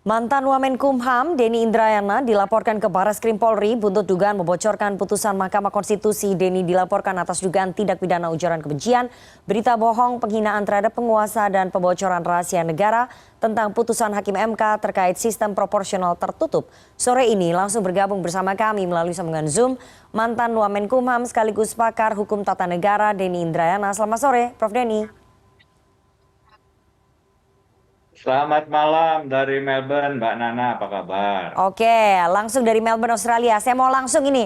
Mantan Wamenkumham Denny Indrayana dilaporkan ke Barreskrim Polri buntut dugaan membocorkan putusan Mahkamah Konstitusi. Denny dilaporkan atas dugaan tindak pidana ujaran kebencian, berita bohong, penghinaan terhadap penguasa, dan pembocoran rahasia negara tentang putusan Hakim MK terkait sistem proporsional tertutup. Sore ini langsung bergabung bersama kami melalui sambungan Zoom mantan Wamenkumham sekaligus pakar hukum tata negara Denny Indrayana. Selamat sore, Prof. Denny. Selamat malam dari Melbourne, Mbak Nana, apa kabar? Oke, langsung dari Melbourne, Australia. Saya mau langsung ini,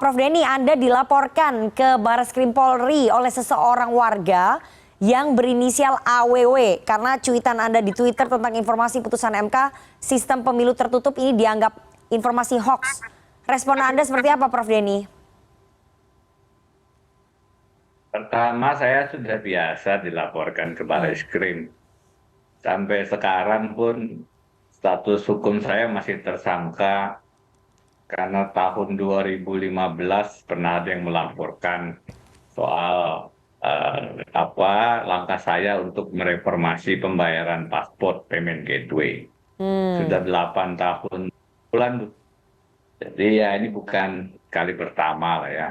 Prof. Denny, Anda dilaporkan ke Barreskrim Polri oleh seseorang warga yang berinisial AWW karena cuitan Anda di Twitter tentang informasi putusan MK sistem pemilu tertutup ini dianggap informasi hoax. Respon Anda seperti apa, Prof. Denny? Pertama, saya sudah biasa dilaporkan ke Barreskrim. Sampai sekarang pun status hukum saya masih tersangka karena tahun 2015 pernah ada yang melaporkan soal langkah saya untuk mereformasi pembayaran paspor payment gateway. Sudah 8 tahun bulan. Jadi ya ini bukan kali pertama lah ya.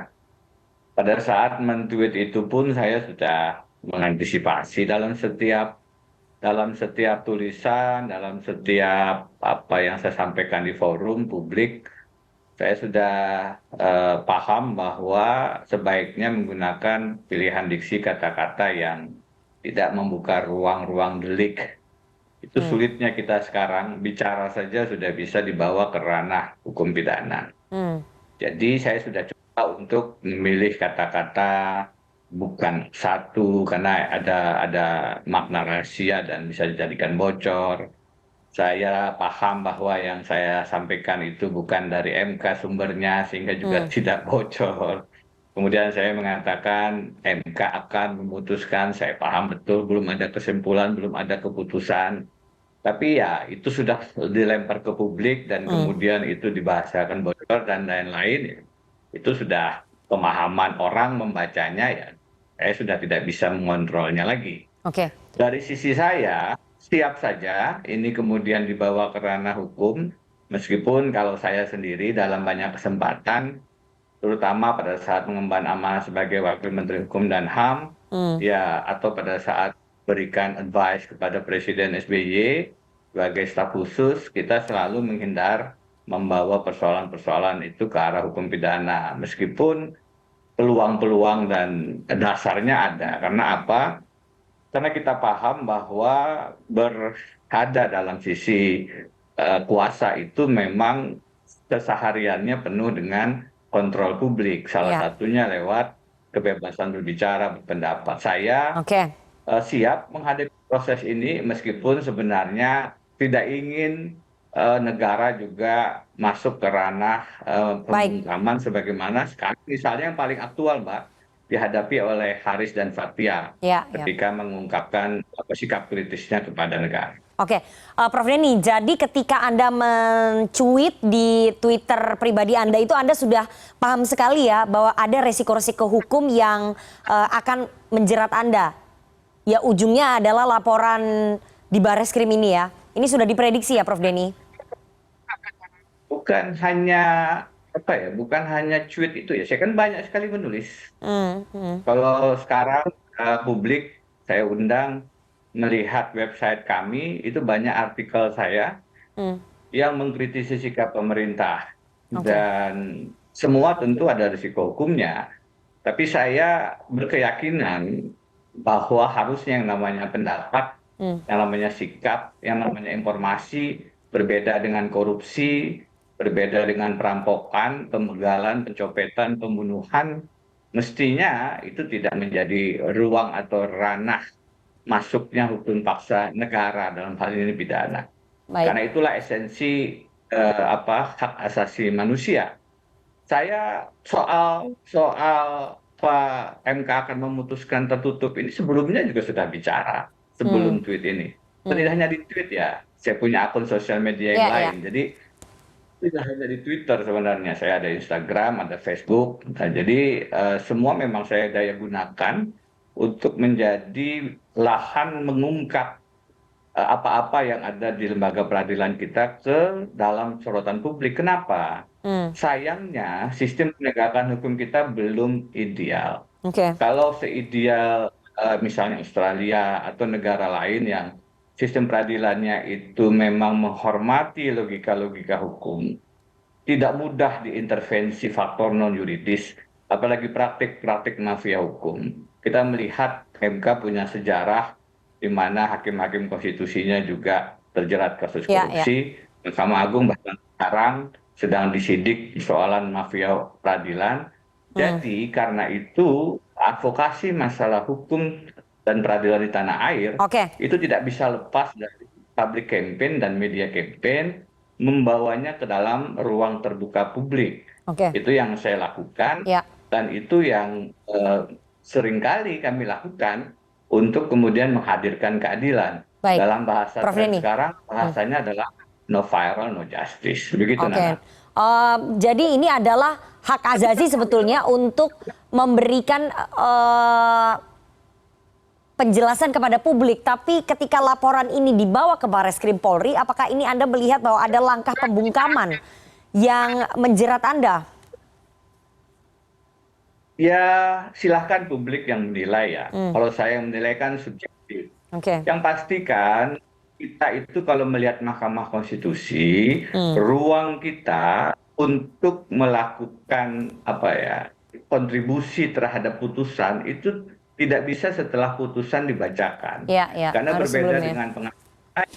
Pada saat men-tweet itu pun saya sudah mengantisipasi dalam setiap tulisan, dalam setiap apa yang saya sampaikan di forum publik, saya sudah paham bahwa sebaiknya menggunakan pilihan diksi kata-kata yang tidak membuka ruang-ruang delik. Itu sulitnya kita sekarang, bicara saja sudah bisa dibawa ke ranah hukum pidana. Jadi saya sudah coba untuk memilih kata-kata bukan satu karena ada makna rahasia dan bisa dijadikan bocor. Saya paham bahwa yang saya sampaikan itu bukan dari MK sumbernya sehingga juga tidak bocor. Kemudian saya mengatakan MK akan memutuskan, saya paham betul belum ada kesimpulan, belum ada keputusan. Tapi ya itu sudah dilempar ke publik dan kemudian itu dibahasakan bocor dan lain-lain. Itu sudah pemahaman orang membacanya ya. Saya sudah tidak bisa mengontrolnya lagi. Oke. Dari sisi saya, siap saja ini kemudian dibawa ke ranah hukum, meskipun kalau saya sendiri dalam banyak kesempatan, terutama pada saat mengemban amanah sebagai Wakil Menteri Hukum dan HAM, ya atau pada saat berikan advice kepada Presiden SBY sebagai staf khusus, kita selalu menghindar membawa persoalan-persoalan itu ke arah hukum pidana, meskipun peluang-peluang dan dasarnya ada. Karena apa? Karena kita paham bahwa berada dalam sisi kuasa itu memang kesehariannya penuh dengan kontrol publik. Salah satunya lewat kebebasan berbicara, berpendapat. Saya siap menghadapi proses ini meskipun sebenarnya tidak ingin negara juga masuk ke ranah pembungkaman sebagaimana sekarang misalnya yang paling aktual, Mbak, dihadapi oleh Haris dan Fathia ketika mengungkapkan sikap kritisnya kepada negara. Oke, Prof. Denny, jadi ketika Anda mencuit di Twitter pribadi Anda itu Anda sudah paham sekali ya bahwa ada resiko-resiko hukum yang akan menjerat Anda. Ya ujungnya adalah laporan di Barreskrim ini ya. Ini sudah diprediksi ya, Prof. Denny? Bukan hanya bukan hanya tweet itu ya. Saya kan banyak sekali menulis. Kalau sekarang publik saya undang melihat website kami, itu banyak artikel saya yang mengkritisi sikap pemerintah. Dan semua tentu ada risiko hukumnya. Tapi saya berkeyakinan bahwa harusnya yang namanya pendapat, yang namanya sikap, yang namanya informasi berbeda dengan korupsi, berbeda dengan perampokan, pembegalan, pencopetan, pembunuhan, mestinya itu tidak menjadi ruang atau ranah masuknya hukum paksa negara, dalam hal ini pidana. Karena itulah esensi hak asasi manusia. Saya soal Pak MK akan memutuskan tertutup ini sebelumnya juga sudah bicara sebelum tweet ini. Tidak hanya di tweet ya, saya punya akun sosial media yang lain. Jadi tidak hanya di Twitter sebenarnya, saya ada Instagram, ada Facebook. Nah, jadi semua memang saya daya gunakan untuk menjadi lahan mengungkap apa-apa yang ada di lembaga peradilan kita ke dalam sorotan publik. Kenapa? Hmm. Sayangnya sistem penegakan hukum kita belum ideal. Oke. Kalau seideal misalnya Australia atau negara lain yang sistem peradilannya itu memang menghormati logika-logika hukum, tidak mudah diintervensi faktor non yuridis, apalagi praktik-praktik mafia hukum. Kita melihat MK punya sejarah di mana hakim-hakim konstitusinya juga terjerat kasus Ya, ya. korupsi. Mahkamah Agung bahkan sekarang sedang disidik persoalan mafia peradilan. Hmm. Jadi karena itu advokasi masalah hukum dan peradilan di tanah air Oke. itu tidak bisa lepas dari public campaign dan media campaign, membawanya ke dalam ruang terbuka publik. Oke. Itu yang saya lakukan Ya. dan itu yang seringkali kami lakukan untuk kemudian menghadirkan keadilan. Baik. Dalam bahasa Prof. tren Denny. sekarang bahasanya adalah no viral, no justice. Begitu, Oke. Nana. Jadi ini adalah hak asasi sebetulnya untuk memberikan penjelasan kepada publik. Tapi ketika laporan ini dibawa ke Barreskrim Polri, apakah ini Anda melihat bahwa ada langkah pembungkaman yang menjerat Anda? Ya, silahkan publik yang menilai ya. Kalau saya yang menilai kan subjektif. Oke. Yang pasti kan kita itu kalau melihat Mahkamah Konstitusi, ruang kita untuk melakukan apa ya, kontribusi terhadap putusan itu tidak bisa setelah putusan dibacakan. Ya, ya. Karena Harus berbeda sebelumnya. dengan pengadilan,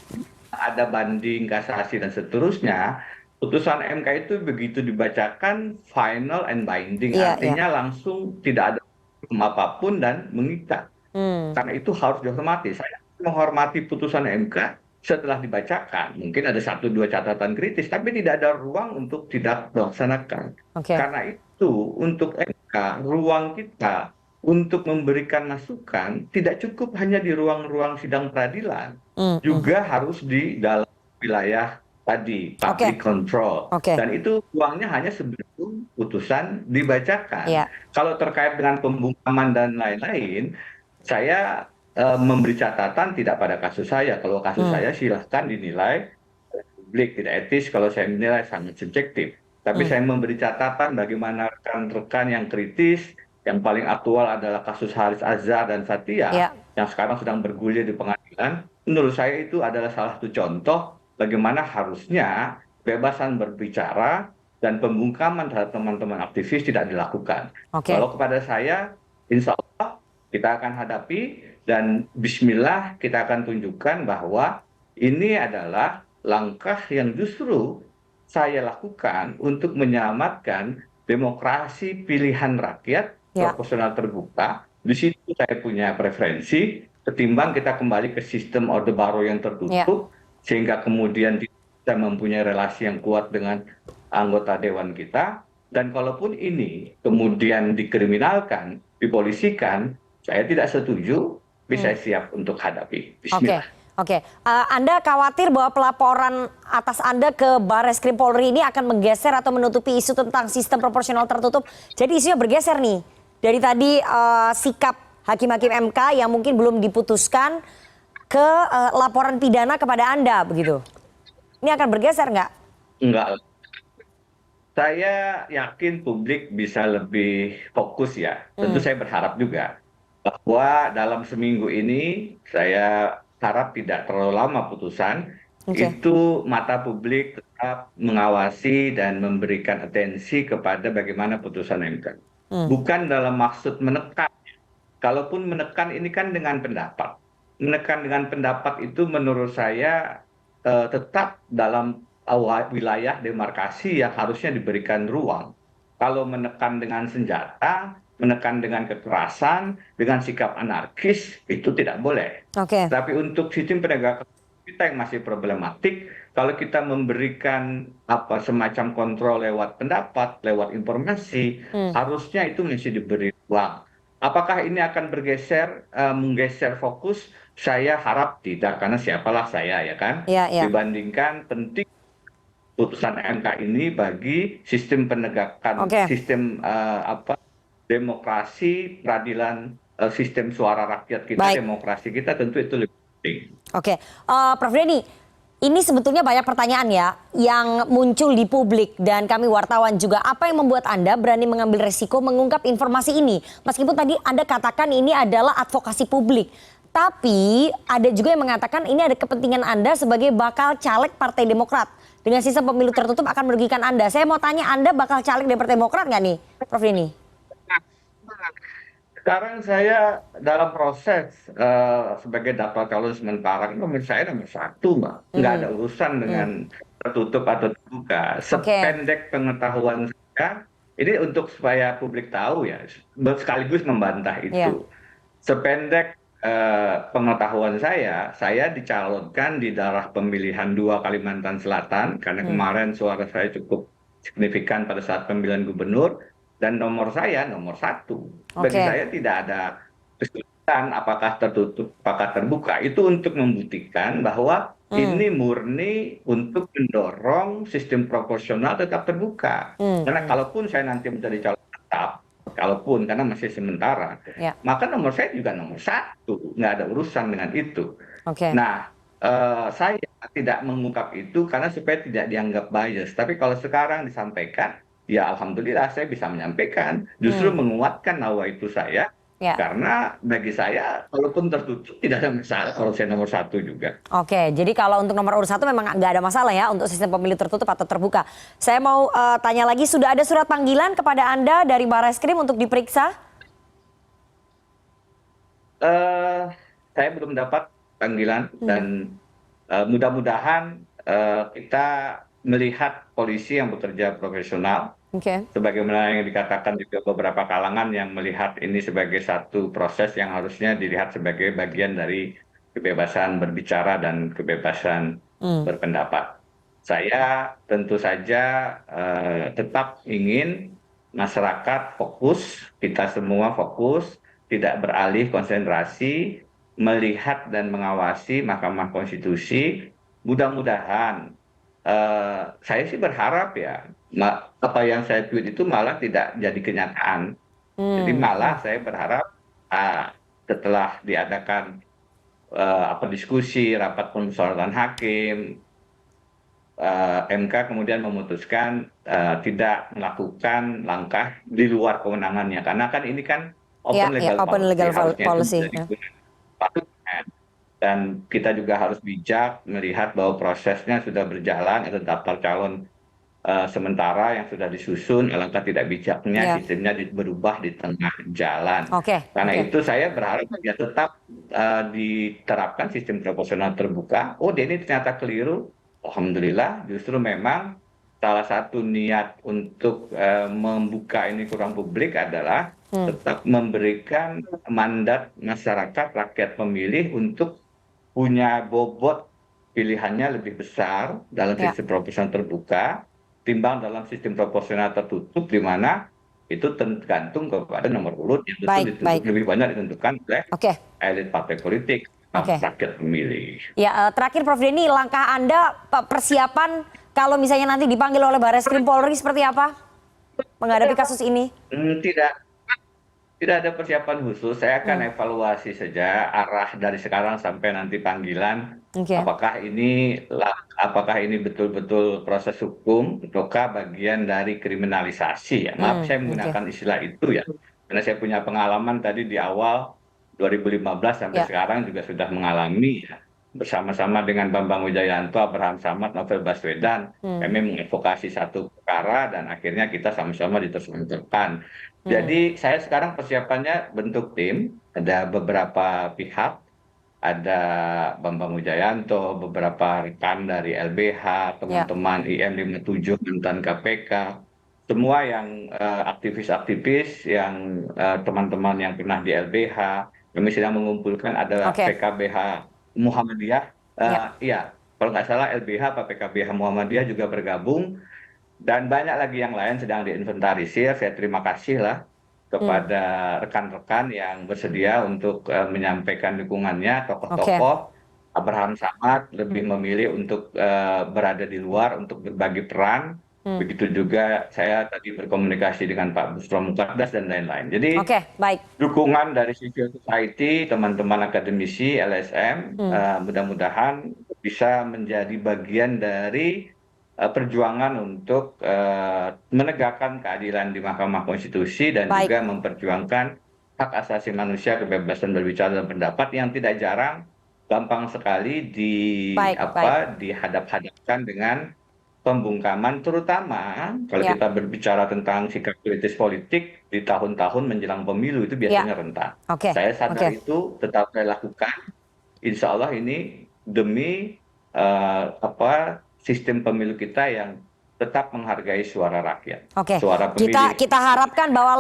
ada banding, kasasi dan seterusnya. Putusan MK itu begitu dibacakan final and binding, Iya, iya. artinya langsung tidak ada hukum apapun dan mengikat. Hmm. Karena itu harus dihormati. Saya menghormati putusan MK setelah dibacakan. Mungkin ada satu dua catatan kritis, tapi tidak ada ruang untuk tidak melaksanakan. Oke. Karena itu untuk MK, ruang kita untuk memberikan masukan tidak cukup hanya di ruang-ruang sidang peradilan, juga harus di dalam wilayah tadi, public control. Oke. Dan itu ruangnya hanya sebelum putusan dibacakan. Iya. Kalau terkait dengan pembungkaman dan lain-lain, saya memberi catatan tidak pada kasus saya. Kalau kasus saya silahkan dinilai publik tidak etis, kalau saya menilai sangat subjektif. Tapi saya memberi catatan bagaimana rekan-rekan yang kritis, yang paling aktual adalah kasus Haris Azhar dan Satya, Ya. yang sekarang sedang bergulir di pengadilan. Menurut saya itu adalah salah satu contoh bagaimana harusnya kebebasan berbicara dan pembungkaman terhadap teman-teman aktivis tidak dilakukan. Oke. Kalau kepada saya, insya Allah kita akan hadapi dan bismillah kita akan tunjukkan bahwa ini adalah langkah yang justru saya lakukan untuk menyelamatkan demokrasi pilihan rakyat Ya. proporsional terbuka. Di situ saya punya preferensi ketimbang kita kembali ke sistem Orde Baru yang tertutup, sehingga kemudian kita mempunyai relasi yang kuat dengan anggota dewan kita. Dan kalaupun ini kemudian dikriminalkan, dipolisikan, saya tidak setuju, bisa siap untuk hadapi. Bismillah. Oke. Anda khawatir bahwa pelaporan atas Anda ke Barreskrim Polri ini akan menggeser atau menutupi isu tentang sistem proporsional tertutup. Jadi isunya bergeser nih. Dari tadi sikap hakim-hakim MK yang mungkin belum diputuskan ke laporan pidana kepada Anda begitu. Ini akan bergeser nggak? Enggak. Saya yakin publik bisa lebih fokus ya. Tentu saya berharap juga bahwa dalam seminggu ini saya harap tidak terlalu lama putusan, itu mata publik tetap mengawasi dan memberikan atensi kepada bagaimana putusan MK. Bukan dalam maksud menekan. Kalaupun menekan ini kan dengan pendapat. Menekan dengan pendapat itu menurut saya tetap dalam wilayah demarkasi yang harusnya diberikan ruang. Kalau menekan dengan senjata, menekan dengan kekerasan, dengan sikap anarkis, itu tidak boleh. Tapi untuk sistem penegakan kita yang masih problematik, kalau kita memberikan semacam kontrol lewat pendapat, lewat informasi, harusnya itu masih diberi ruang. Apakah ini akan bergeser, menggeser fokus? Saya harap tidak, karena siapalah saya ya kan. Dibandingkan penting putusan MK ini bagi sistem penegakan, sistem demokrasi, peradilan, sistem suara rakyat kita, demokrasi kita tentu itu lebih penting. Oke, Prof Denny, ini sebetulnya banyak pertanyaan ya yang muncul di publik dan kami wartawan juga. Apa yang membuat Anda berani mengambil resiko mengungkap informasi ini? Meskipun tadi Anda katakan ini adalah advokasi publik. Tapi ada juga yang mengatakan ini ada kepentingan Anda sebagai bakal caleg Partai Demokrat. Dengan sistem pemilu tertutup akan merugikan Anda. Saya mau tanya, Anda bakal caleg dari Partai Demokrat nggak nih, Prof Denny? Sekarang saya dalam proses sebagai daftar calon sementara, nomor saya nomor satu, Mbak. Nggak ada urusan dengan tertutup atau terbuka. Oke. Sependek pengetahuan saya, ini untuk supaya publik tahu ya, sekaligus membantah Iya. itu. Sependek pengetahuan saya dicalonkan di daerah pemilihan 2 Kalimantan Selatan, karena kemarin suara saya cukup signifikan pada saat pemilihan gubernur, dan nomor saya nomor satu. Bagi Oke. saya tidak ada kesulitan apakah tertutup, apakah terbuka. Itu untuk membuktikan bahwa Hmm. ini murni untuk mendorong sistem proporsional tetap terbuka. Hmm. Karena kalaupun saya nanti menjadi calon tetap, kalaupun karena masih sementara, Ya. maka nomor saya juga nomor satu, nggak ada urusan dengan itu. Oke. Nah, saya tidak mengungkap itu karena supaya tidak dianggap bias. Tapi kalau sekarang disampaikan, ya alhamdulillah saya bisa menyampaikan, justru Hmm. menguatkan nawaitu saya, Ya. karena bagi saya, kalaupun tertutup tidak ada masalah kalau saya nomor satu juga. Oke, jadi kalau untuk nomor urut 1 memang nggak ada masalah ya untuk sistem pemilu tertutup atau terbuka. Saya mau tanya lagi, sudah ada surat panggilan kepada Anda dari Barreskrim untuk diperiksa? eh saya belum dapat panggilan dan mudah-mudahan kita melihat polisi yang bekerja profesional, Oke. sebagaimana yang dikatakan juga beberapa kalangan yang melihat ini sebagai satu proses yang harusnya dilihat sebagai bagian dari kebebasan berbicara dan kebebasan Hmm. berpendapat. Saya tentu saja tetap ingin masyarakat fokus, kita semua fokus, tidak beralih konsentrasi, melihat dan mengawasi Mahkamah Konstitusi. Mudah-mudahan, saya sih berharap ya, apa yang saya tweet itu malah tidak jadi kenyataan. Jadi Hmm. malah saya berharap setelah diadakan diskusi, rapat permusyawaratan hakim, MK kemudian memutuskan tidak melakukan langkah di luar kewenangannya, karena kan ini kan Ya, open ya, legal open policy, legal harusnya itu policy. menjadi Ya. kewenangan. Dan kita juga harus bijak melihat bahwa prosesnya sudah berjalan, ada daftar calon sementara yang sudah disusun, alangkah tidak bijaknya Ya. sistemnya berubah di tengah jalan. Oke, Karena oke. itu saya berharap ya tetap diterapkan sistem proporsional terbuka. Oh, dia ini ternyata keliru. Alhamdulillah, justru memang salah satu niat untuk membuka ini ke ruang publik adalah Hmm. tetap memberikan mandat masyarakat, rakyat pemilih untuk punya bobot pilihannya lebih besar dalam Ya. sistem proporsional terbuka timbang dalam sistem proporsional tertutup, di mana itu tergantung kepada nomor urut yang Baik, baik. lebih banyak ditentukan oleh Oke, elit partai politik, oke. rakyat pemilih. Ya, terakhir Prof Denny, langkah Anda persiapan kalau misalnya nanti dipanggil oleh Barreskrim Polri seperti apa menghadapi kasus ini? Tidak, tidak ada persiapan khusus. Saya Hmm. akan evaluasi saja arah dari sekarang sampai nanti panggilan. Oke. Apakah ini betul-betul proses hukum ataukah bagian dari kriminalisasi ya. Maaf saya Oke. menggunakan istilah itu ya. Karena saya punya pengalaman tadi di awal 2015 sampai Ya. sekarang juga sudah mengalami ya. Bersama-sama dengan Bambang Wijayanto, Abraham Samad, Novel Baswedan, kami mengadvokasi satu perkara dan akhirnya kita sama-sama ditersangkakan. Jadi saya sekarang persiapannya bentuk tim, ada beberapa pihak, ada Bambang Wijayanto, beberapa rekan dari LBH, Ya. teman-teman IM 57 mantan KPK, semua yang aktivis-aktivis, yang teman-teman yang pernah di LBH, kami sedang mengumpulkan, ada Oke. PKBH Muhammadiyah, Ya. iya, kalau nggak salah LBH apa PKBH Muhammadiyah juga bergabung, dan banyak lagi yang lain sedang diinventarisir. Saya terima kasih lah Hmm. kepada rekan-rekan yang bersedia untuk menyampaikan dukungannya. Oke. Tokoh-tokoh Abraham Samad lebih memilih untuk berada di luar untuk berbagi peran. Begitu juga saya tadi berkomunikasi dengan Pak Busro Mukardas dan lain-lain. Jadi Oke, baik. dukungan dari civil society, teman-teman akademisi, LSM, mudah-mudahan bisa menjadi bagian dari perjuangan untuk menegakkan keadilan di Mahkamah Konstitusi dan Baik, juga memperjuangkan hak asasi manusia, kebebasan berbicara dan pendapat yang tidak jarang gampang sekali baik, baik. dihadap-hadapkan dengan pembungkaman, terutama kalau Ya, kita berbicara tentang sikap kritis politik di tahun-tahun menjelang pemilu itu ya. biasanya rentan. Oke, Saya sadar oke. itu, tetap saya lakukan. Insya Allah ini demi sistem pemilu kita yang tetap menghargai suara rakyat, Oke, suara kita pemilih. kita harapkan bahwa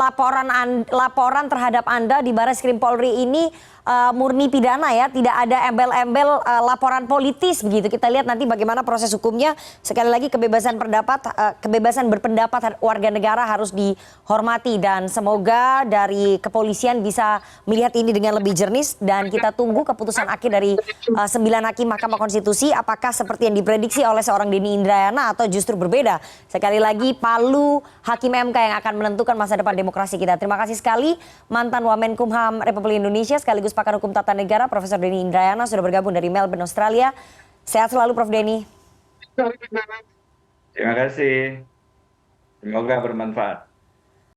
laporan terhadap Anda di Baris Krim Polri ini murni pidana ya, tidak ada embel-embel laporan politis begitu. Kita lihat nanti bagaimana proses hukumnya. Sekali lagi kebebasan berpendapat warga negara harus dihormati dan semoga dari kepolisian bisa melihat ini dengan lebih jernih dan kita tunggu keputusan akhir dari 9 hakim Mahkamah Konstitusi apakah seperti yang diprediksi oleh seorang Denny Indrayana atau justru berbeda. Sekali lagi palu Hakim MK yang akan menentukan masa depan demokrasi kita. Terima kasih sekali mantan Wamenkumham Republik Indonesia sekaligus pakar hukum tata negara Profesor Denny Indrayana sudah bergabung dari Melbourne, Australia. Sehat selalu Prof Denny. Terima kasih. Semoga bermanfaat.